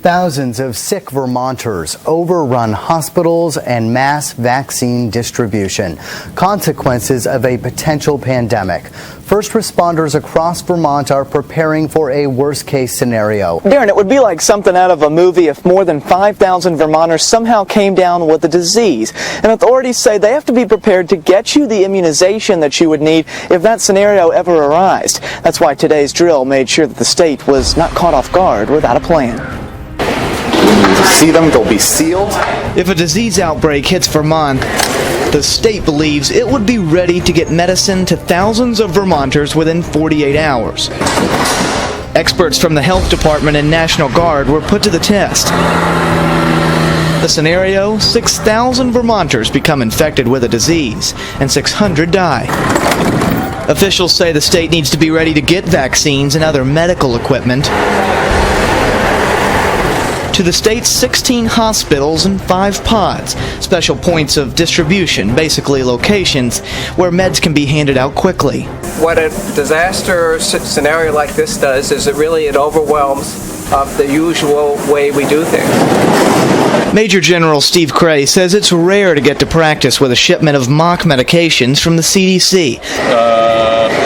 Thousands of sick Vermonters, overrun hospitals, and mass vaccine distribution. Consequences of a potential pandemic. First responders across Vermont are preparing for a worst-case scenario. Darren, it would be like something out of a movie if more than 5,000 Vermonters somehow came down with the disease. And authorities say they have to be prepared to get you the immunization that you would need if that scenario ever arose. That's why today's drill made sure that the state was not caught off guard without a plan. To see them, they'll be sealed. If a disease outbreak hits Vermont, the state believes it would be ready to get medicine to thousands of Vermonters within 48 hours. Experts from the Health Department and National Guard were put to the test. The scenario, 6,000 Vermonters become infected with a disease, and 600 die. Officials say the state needs to be ready to get vaccines and other medical equipment to the state's 16 hospitals and 5 pods, special points of distribution, basically locations where meds can be handed out quickly. What a disaster scenario like this does is it overwhelms the usual way we do things. Major General Steve Cray says it's rare to get to practice with a shipment of mock medications from the CDC.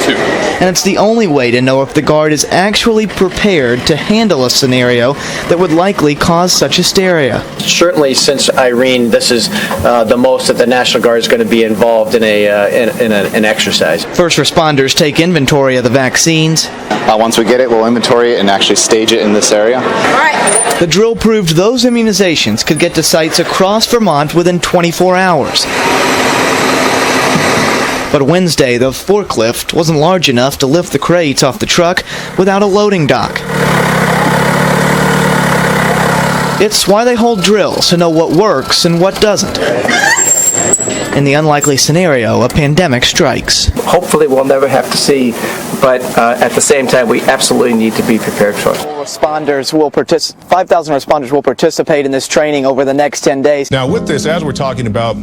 2. And it's the only way to know if the Guard is actually prepared to handle a scenario that would likely cause such hysteria. Certainly, since Irene, this is the most that the National Guard is going to be involved in an exercise. First responders take inventory of the vaccines. Once we get it, we'll inventory it and actually stage it in this area. The drill proved those immunizations could get to sites across Vermont within 24 hours. But Wednesday, the forklift wasn't large enough to lift the crates off the truck without a loading dock. It's why they hold drills to know what works and what doesn't. In the unlikely scenario, a pandemic strikes. Hopefully we'll never have to see, but at the same time, we absolutely need to be prepared for it. 5,000 responders will participate in this training over the next 10 days. Now, with this, as we're talking about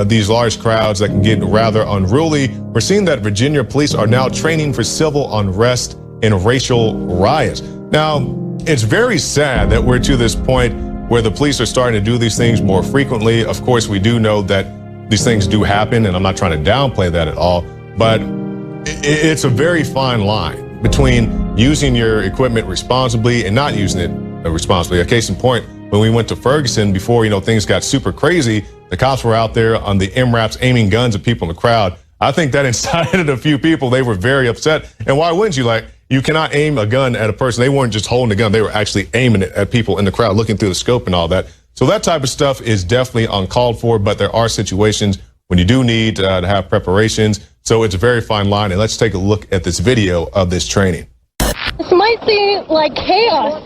these large crowds that can get rather unruly, we're seeing that Virginia police are now training for civil unrest and racial riots. Now, it's very sad that we're to this point where the police are starting to do these things more frequently. Of course, we do know that these things do happen, and I'm not trying to downplay that at all, but it's a very fine line between using your equipment responsibly and not using it responsibly. A case in point, when we went to Ferguson before, things got super crazy, the cops were out there on the MRAPs aiming guns at people in the crowd. I think that incited a few people. They were very upset. And why wouldn't you? You cannot aim a gun at a person. They weren't just holding a gun. They were actually aiming it at people in the crowd, looking through the scope and all that. So that type of stuff is definitely uncalled for, but there are situations when you do need to have preparations. So it's a very fine line. And let's take a look at this video of this training. This might seem like chaos,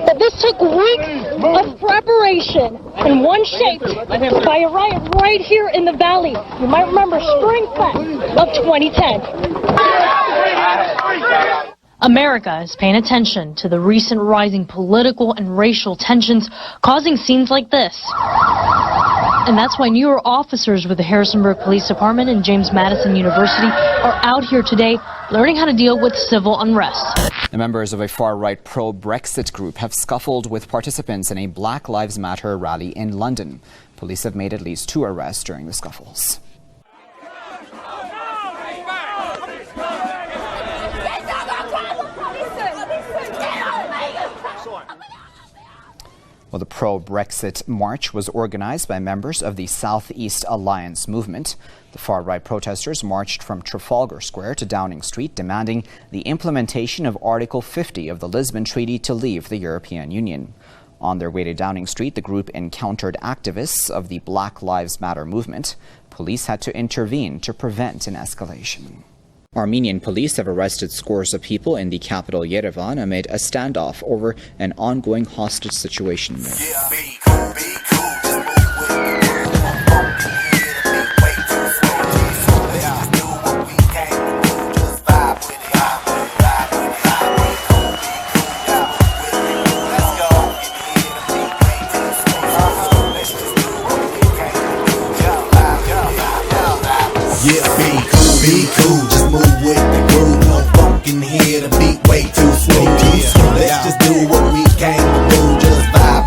but this took weeks of preparation and one shaped by a riot right here in the valley. You might remember Spring Fest of 2010. America is paying attention to the recent rising political and racial tensions causing scenes like this. And that's why newer officers with the Harrisonburg Police Department and James Madison University are out here today learning how to deal with civil unrest. The members of a far-right pro-Brexit group have scuffled with participants in a Black Lives Matter rally in London. Police have made at least 2 arrests during the scuffles. Well, the pro-Brexit march was organized by members of the South East Alliance movement. The far-right protesters marched from Trafalgar Square to Downing Street, demanding the implementation of Article 50 of the Lisbon Treaty to leave the European Union. On their way to Downing Street, the group encountered activists of the Black Lives Matter movement. Police had to intervene to prevent an escalation. Armenian police have arrested scores of people in the capital Yerevan amid a standoff over an ongoing hostage situation there. Be cool, just move with the groove. No funk in here, the beat way too smooth. Let's just do what we came to do, just vibe.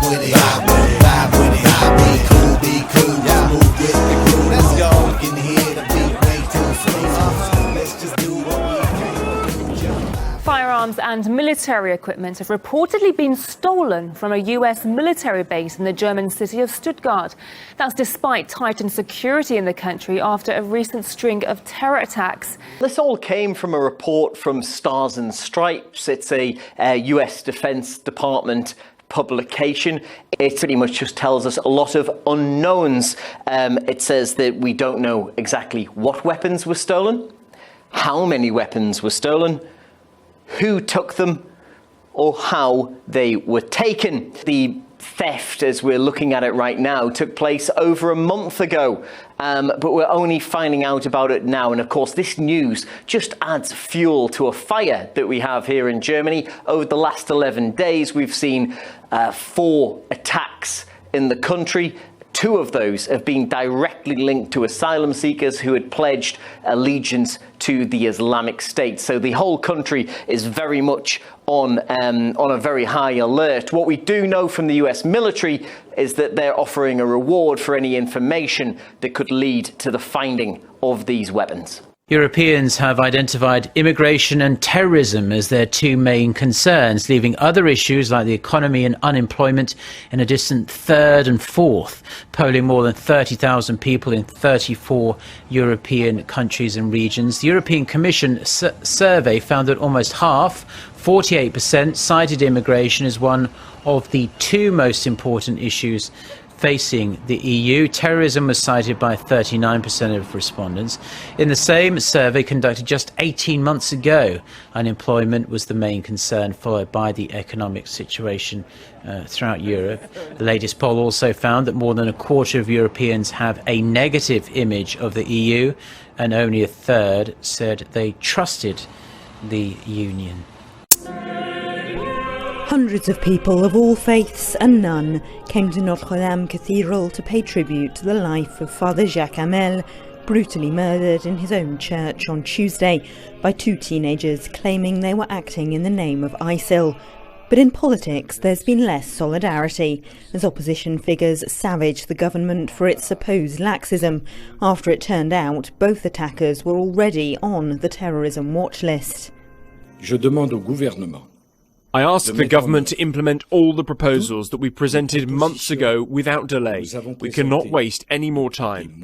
military equipment have reportedly been stolen from a US military base in the German city of Stuttgart. That's despite tightened security in the country after a recent string of terror attacks. This all came from a report from Stars and Stripes. It's a US Defense Department publication. It pretty much just tells us a lot of unknowns. It says that we don't know exactly what weapons were stolen, how many weapons were stolen, who took them, or how they were taken. The theft, as we're looking at it right now, took place over a month ago, but we're only finding out about it now. And of course, this news just adds fuel to a fire that we have here in Germany. Over the last 11 days, we've seen 4 attacks in the country. 2 of those have been directly linked to asylum seekers who had pledged allegiance to the Islamic State. So the whole country is very much on a very high alert. What we do know from the US military is that they're offering a reward for any information that could lead to the finding of these weapons. Europeans have identified immigration and terrorism as their 2 main concerns, leaving other issues like the economy and unemployment in a distant 3rd and 4th. Polling more than 30,000 people in 34 European countries and regions, the European Commission survey found that almost half, 48%, cited immigration as one of the 2 most important issues facing the EU. Terrorism was cited by 39% of respondents. In the same survey conducted just 18 months ago, unemployment was the main concern, followed by the economic situation throughout Europe. The latest poll also found that more than a quarter of Europeans have a negative image of the EU, and only a third said they trusted the Union. Hundreds of people of all faiths and none came to Notre Dame Cathedral to pay tribute to the life of Father Jacques Hamel, brutally murdered in his own church on Tuesday by 2 teenagers claiming they were acting in the name of ISIL. But in politics, there's been less solidarity, as opposition figures savage the government for its supposed laxism, after it turned out both attackers were already on the terrorism watch list. Je demande au gouvernement. I ask the government to implement all the proposals that we presented months ago without delay. We cannot waste any more time.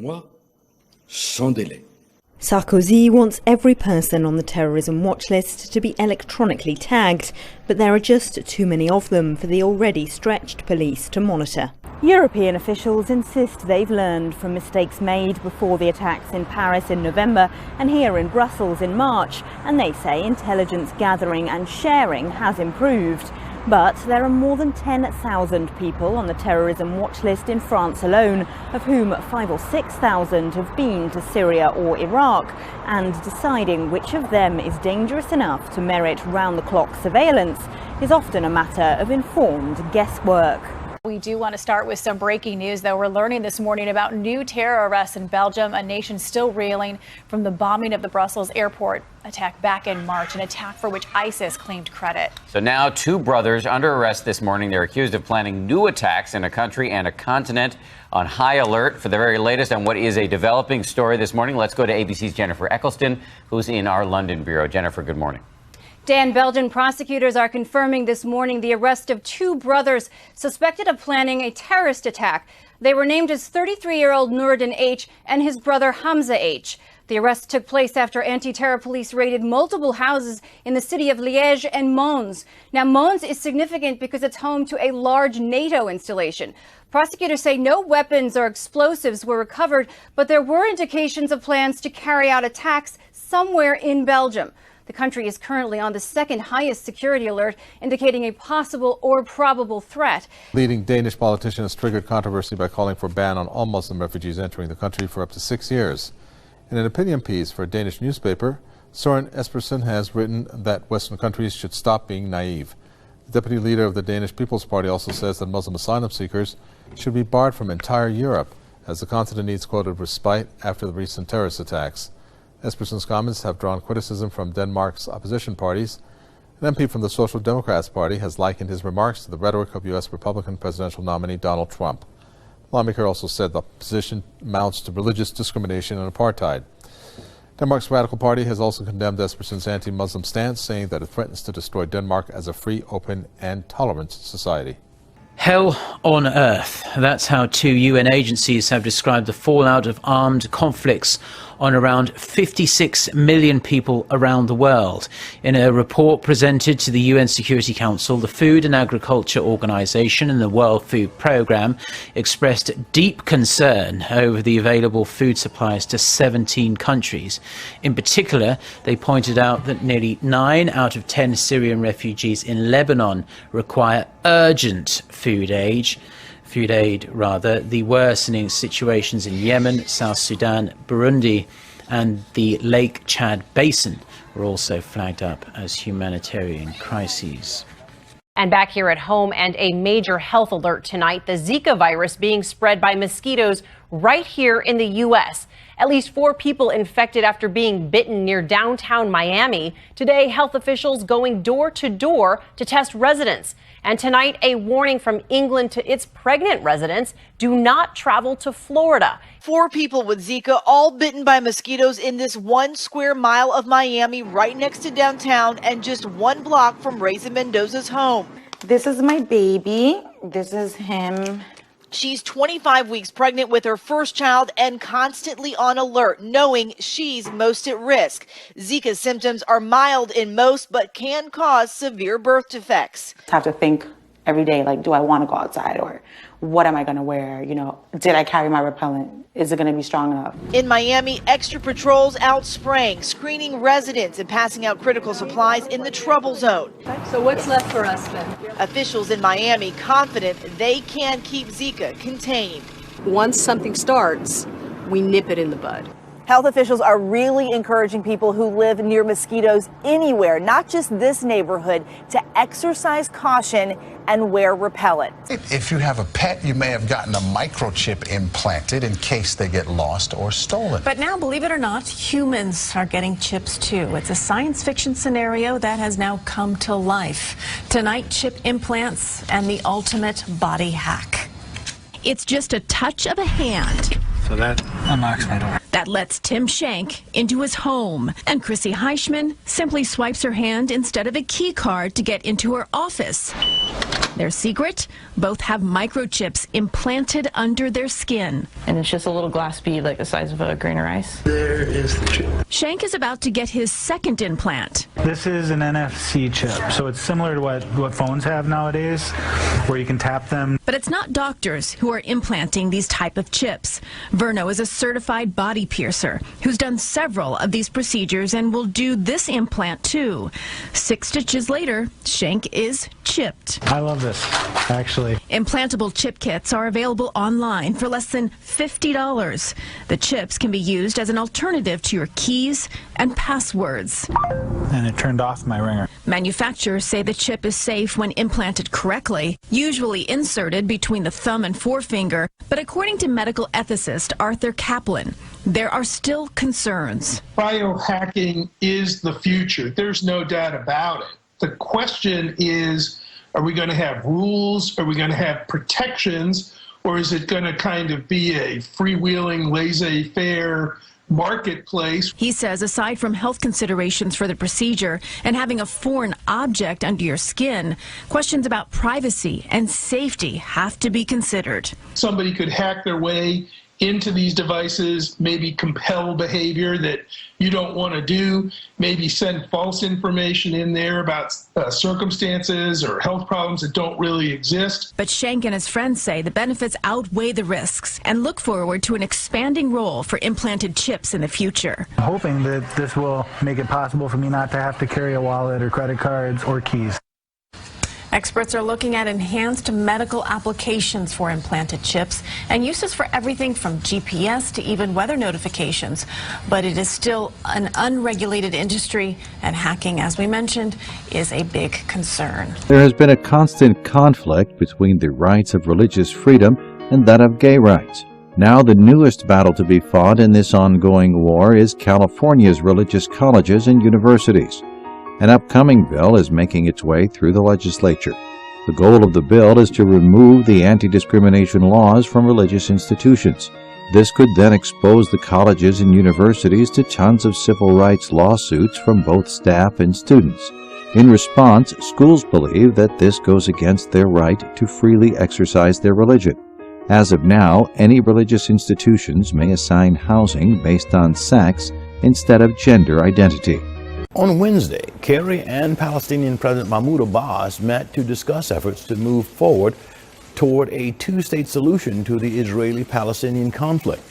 Sarkozy wants every person on the terrorism watch list to be electronically tagged, but there are just too many of them for the already stretched police to monitor. European officials insist they've learned from mistakes made before the attacks in Paris in November and here in Brussels in March, and they say intelligence gathering and sharing has improved. But there are more than 10,000 people on the terrorism watch list in France alone, of whom 5,000 or 6,000 have been to Syria or Iraq, and deciding which of them is dangerous enough to merit round-the-clock surveillance is often a matter of informed guesswork. We do want to start with some breaking news, though. We're learning this morning about new terror arrests in Belgium, a nation still reeling from the bombing of the Brussels airport attack back in March, an attack for which ISIS claimed credit. So now 2 brothers under arrest this morning. They're accused of planning new attacks in a country and a continent, on high alert. For the very latest on what is a developing story this morning, let's go to ABC's Jennifer Eccleston, who's in our London bureau. Jennifer, good morning. Dan, Belgian prosecutors are confirming this morning the arrest of 2 brothers suspected of planning a terrorist attack. They were named as 33-year-old Nourdin H. and his brother Hamza H. The arrest took place after anti-terror police raided multiple houses in the city of Liège and Mons. Now, Mons is significant because it's home to a large NATO installation. Prosecutors say no weapons or explosives were recovered, but there were indications of plans to carry out attacks somewhere in Belgium. The country is currently on the 2nd highest security alert, indicating a possible or probable threat. Leading Danish politician has triggered controversy by calling for a ban on all Muslim refugees entering the country for up to 6 years. In an opinion piece for a Danish newspaper, Søren Espersen has written that Western countries should stop being naive. The deputy leader of the Danish People's Party also says that Muslim asylum seekers should be barred from entire Europe, as the continent needs quoted respite after the recent terrorist attacks. Espersen's comments have drawn criticism from Denmark's opposition parties. An MP from the Social Democrats Party has likened his remarks to the rhetoric of U.S. Republican presidential nominee Donald Trump. The lawmaker also said the position amounts to religious discrimination and apartheid. Denmark's Radical Party has also condemned Espersen's anti-Muslim stance, saying that it threatens to destroy Denmark as a free, open and tolerant society. Hell on earth. That's how 2 UN agencies have described the fallout of armed conflicts on around 56 million people around the world. In a report presented to the UN Security Council, the Food and Agriculture Organization and the World Food Programme expressed deep concern over the available food supplies to 17 countries. In particular, they pointed out that nearly 9 out of 10 Syrian refugees in Lebanon require urgent food aid. The worsening situations in Yemen, South Sudan, Burundi and the Lake Chad Basin were also flagged up as humanitarian crises. And back here at home, and a major health alert tonight, the Zika virus being spread by mosquitoes right here in the U.S. At least 4 people infected after being bitten near downtown Miami. Today, health officials going door to door to test residents. And tonight, a warning from England to its pregnant residents: do not travel to Florida. 4 people with Zika, all bitten by mosquitoes in this 1 square mile of Miami, right next to downtown and just 1 block from Reza Mendoza's home. This is my baby. This is him. She's 25 weeks pregnant with her first child and constantly on alert, knowing she's most at risk. Zika symptoms are mild in most, but can cause severe birth defects. I have to think every day, like, do I want to go outside, or what am I going to wear? You know, did I carry my repellent? Is it going to be strong enough? In Miami, extra patrols out spraying, screening residents and passing out critical supplies in the trouble zone. So what's left for us then? Officials in Miami confident they can keep Zika contained. Once something starts, we nip it in the bud. Health officials are really encouraging people who live near mosquitoes anywhere, not just this neighborhood, to exercise caution and wear repellent. If you have a pet, you may have gotten a microchip implanted in case they get lost or stolen. But now, believe it or not, humans are getting chips too. It's a science fiction scenario that has now come to life. Tonight, chip implants and the ultimate body hack. It's just a touch of a hand. So that unlocks my door. That lets Tim Shank into his home. And Chrissy Heischman simply swipes her hand instead of a key card to get into her office. Their secret? Both have microchips implanted under their skin. And it's just a little glass bead like the size of a grain of rice. There is the chip. Shank is about to get his second implant. This is an NFC chip, so it's similar to what phones have nowadays, where you can tap them. But it's not doctors who are implanting these type of chips. Verno is a certified body piercer who's done several of these procedures and will do this implant too. 6 stitches later, Shank is chipped. I love this, actually. Implantable chip kits are available online for less than $50. The chips can be used as an alternative to your keys and passwords. And it turned off my ringer. Manufacturers say the chip is safe when implanted correctly, usually inserted between the thumb and forefinger. But according to medical ethicist Arthur Kaplan, there are still concerns. Biohacking is the future. There's no doubt about it. The question is, are we going to have rules? Are we going to have protections? Or is it going to kind of be a freewheeling, laissez-faire marketplace? He says aside from health considerations for the procedure and having a foreign object under your skin, questions about privacy and safety have to be considered. Somebody could hack their way into these devices, maybe compel behavior that you don't want to do, maybe send false information in there about circumstances or health problems that don't really exist. But Shank and his friends say the benefits outweigh the risks and look forward to an expanding role for implanted chips in the future. I'm hoping that this will make it possible for me not to have to carry a wallet or credit cards or keys. Experts are looking at enhanced medical applications for implanted chips and uses for everything from GPS to even weather notifications. But it is still an unregulated industry, and hacking, as we mentioned, is a big concern. There has been a constant conflict between the rights of religious freedom and that of gay rights. Now the newest battle to be fought in this ongoing war is California's religious colleges and universities. An upcoming bill is making its way through the legislature. The goal of the bill is to remove the anti-discrimination laws from religious institutions. This could then expose the colleges and universities to tons of civil rights lawsuits from both staff and students. In response, schools believe that this goes against their right to freely exercise their religion. As of now, any religious institutions may assign housing based on sex instead of gender identity. On Wednesday, Kerry and Palestinian President Mahmoud Abbas met to discuss efforts to move forward toward a two-state solution to the Israeli-Palestinian conflict.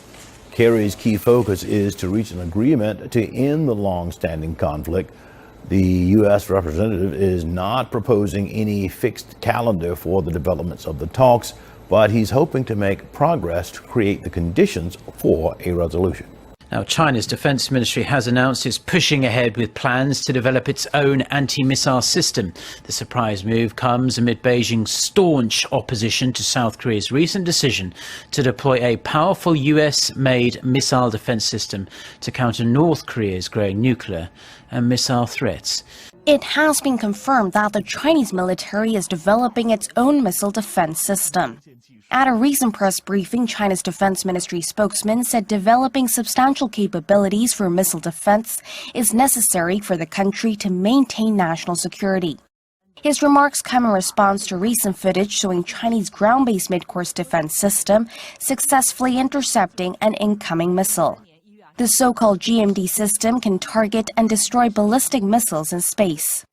Kerry's key focus is to reach an agreement to end the long-standing conflict. The U.S. representative is not proposing any fixed calendar for the developments of the talks, but he's hoping to make progress to create the conditions for a resolution. Now, China's defense ministry has announced it's pushing ahead with plans to develop its own anti-missile system. The surprise move comes amid Beijing's staunch opposition to South Korea's recent decision to deploy a powerful US-made missile defense system to counter North Korea's growing nuclear and missile threats. It has been confirmed that the Chinese military is developing its own missile defense system. At a recent press briefing, China's defense ministry spokesman said developing substantial capabilities for missile defense is necessary for the country to maintain national security. His remarks come in response to recent footage showing Chinese ground-based mid-course defense system successfully intercepting an incoming missile. The so-called GMD system can target and destroy ballistic missiles in space.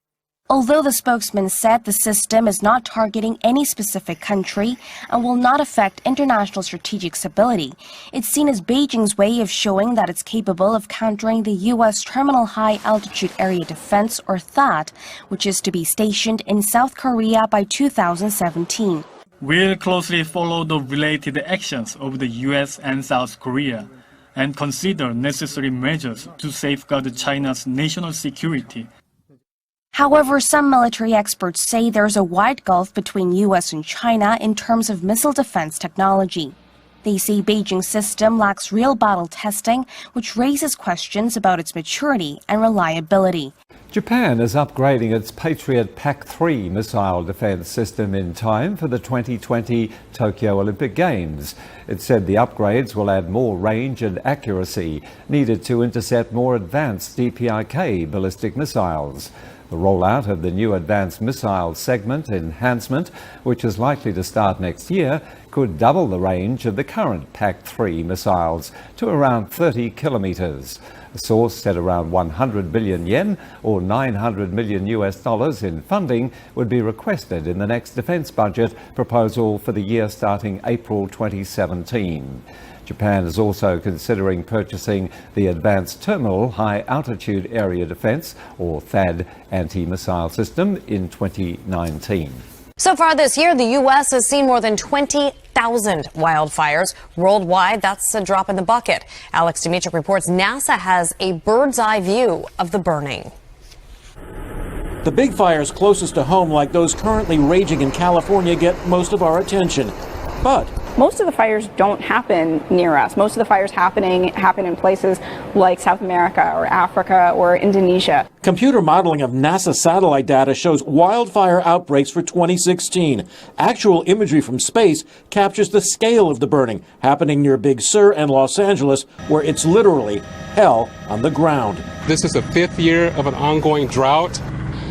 Although the spokesman said the system is not targeting any specific country and will not affect international strategic stability, it's seen as Beijing's way of showing that it's capable of countering the U.S. Terminal High Altitude Area Defense, or THAAD, which is to be stationed in South Korea by 2017. We'll closely follow the related actions of the U.S. and South Korea and consider necessary measures to safeguard China's national security. However, some military experts say there's a wide gulf between U.S. and China in terms of missile defense technology. They say Beijing's system lacks real battle testing, which raises questions about its maturity and reliability. Japan is upgrading its Patriot PAC-3 missile defense system in time for the 2020 Tokyo Olympic Games. It said the upgrades will add more range and accuracy needed to intercept more advanced DPRK ballistic missiles. The rollout of the new advanced missile segment enhancement, which is likely to start next year, could double the range of the current PAC-3 missiles to around 30 kilometers. The source said around 100 billion yen, or $900 million in funding, would be requested in the next defense budget proposal for the year starting April 2017. Japan is also considering purchasing the Advanced Terminal High Altitude Area Defense, or THAAD, anti-missile system in 2019. So far this year, the U.S. has seen more than 20,000 wildfires. Worldwide, that's a drop in the bucket. Alex Dimitrick reports NASA has a bird's eye view of the burning. The big fires closest to home, like those currently raging in California, get most of our attention. But most of the fires don't happen near us. Most of the fires happen in places like South America or Africa or Indonesia. Computer modeling of NASA satellite data shows wildfire outbreaks for 2016. Actual imagery from space captures the scale of the burning happening near Big Sur and Los Angeles, where it's literally hell on the ground. This is the 5th year of an ongoing drought,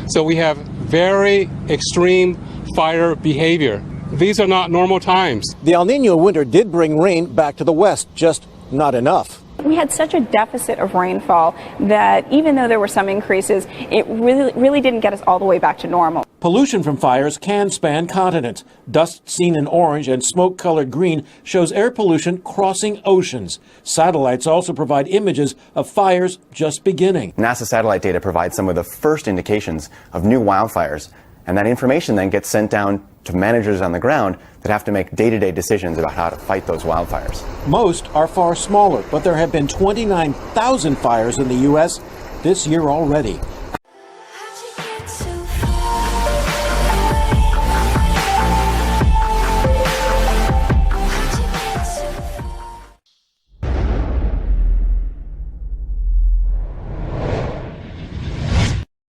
so we have very extreme fire behavior. These are not normal times. The El Nino winter did bring rain back to the west, just not enough. We had such a deficit of rainfall that even though there were some increases, it really didn't get us all the way back to normal. Pollution from fires can span continents. Dust seen in orange and smoke-colored green shows air pollution crossing oceans. Satellites also provide images of fires just beginning. NASA satellite data provides some of the first indications of new wildfires, and that information then gets sent down to managers on the ground that have to make day-to-day decisions about how to fight those wildfires. Most are far smaller, but there have been 29,000 fires in the U.S. this year already.